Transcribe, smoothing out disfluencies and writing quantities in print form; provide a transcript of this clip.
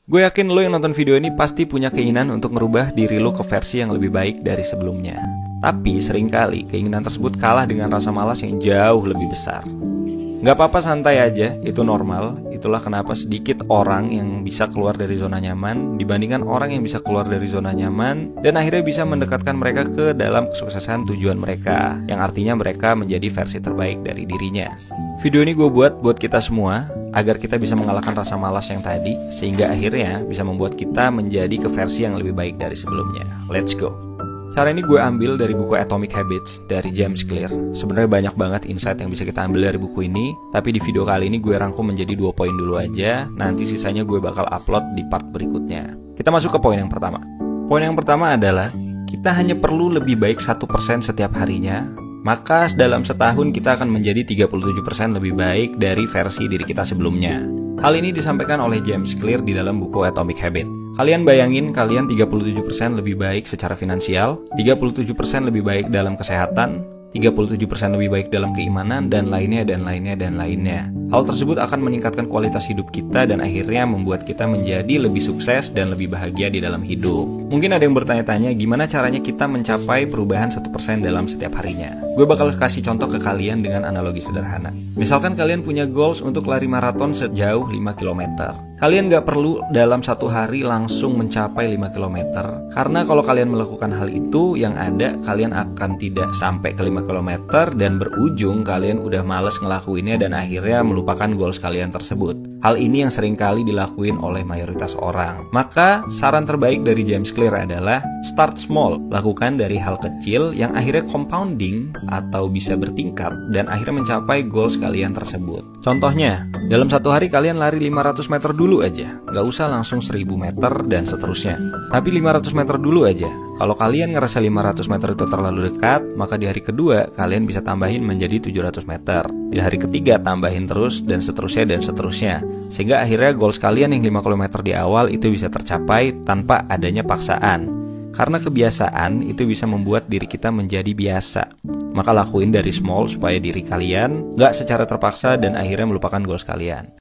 Gue yakin lo yang nonton video ini pasti punya keinginan untuk ngerubah diri lo ke versi yang lebih baik dari sebelumnya. Tapi seringkali keinginan tersebut kalah dengan rasa malas yang jauh lebih besar. Gak apa-apa, santai aja, itu normal. Itulah kenapa sedikit orang yang bisa keluar dari zona nyaman dibandingkan orang yang bisa keluar dari zona nyaman dan akhirnya bisa mendekatkan mereka ke dalam kesuksesan tujuan mereka, yang artinya mereka menjadi versi terbaik dari dirinya. Video ini gue buat kita semua agar kita bisa mengalahkan rasa malas yang tadi, sehingga akhirnya bisa membuat kita menjadi ke versi yang lebih baik dari sebelumnya. Let's go. Cara ini gue ambil dari buku Atomic Habits dari James Clear. Sebenarnya banyak banget insight yang bisa kita ambil dari buku ini, tapi di video kali ini gue rangkum menjadi 2 poin dulu aja. Nanti sisanya gue bakal upload di part berikutnya. Kita masuk ke poin yang pertama. Poin yang pertama adalah kita hanya perlu lebih baik 1% setiap harinya, maka dalam setahun kita akan menjadi 37% lebih baik dari versi diri kita sebelumnya. Hal ini disampaikan oleh James Clear di dalam buku Atomic Habits. Kalian bayangin kalian 37% lebih baik secara finansial, 37% lebih baik dalam kesehatan, 37% lebih baik dalam keimanan, dan lainnya. Hal tersebut akan meningkatkan kualitas hidup kita dan akhirnya membuat kita menjadi lebih sukses dan lebih bahagia di dalam hidup. Mungkin ada yang bertanya-tanya gimana caranya kita mencapai perubahan 1% dalam setiap harinya. Gue bakal kasih contoh ke kalian dengan analogi sederhana. Misalkan kalian punya goals untuk lari maraton sejauh 5 km. Kalian gak perlu dalam satu hari langsung mencapai 5 km, karena kalau kalian melakukan hal itu, yang ada kalian akan tidak sampai ke 5 km dan berujung kalian udah males ngelakuinnya dan akhirnya melupakan goals kalian tersebut. Hal ini yang sering kali dilakuin oleh mayoritas orang. Maka saran terbaik dari James Clear adalah start small. Lakukan dari hal kecil yang akhirnya compounding atau bisa bertingkat dan akhirnya mencapai goals kalian tersebut. Contohnya, dalam satu hari kalian lari 500 meter dulu aja. Gak usah langsung 1000 meter dan seterusnya, tapi 500 meter dulu aja. Kalau kalian ngerasa 500 meter itu terlalu dekat, maka di hari kedua kalian bisa tambahin menjadi 700 meter. Di hari ketiga tambahin terus dan seterusnya. Sehingga akhirnya goals kalian yang 5 km di awal itu bisa tercapai tanpa adanya paksaan. Karena kebiasaan itu bisa membuat diri kita menjadi biasa. Maka lakuin dari small supaya diri kalian gak secara terpaksa dan akhirnya melupakan goals kalian.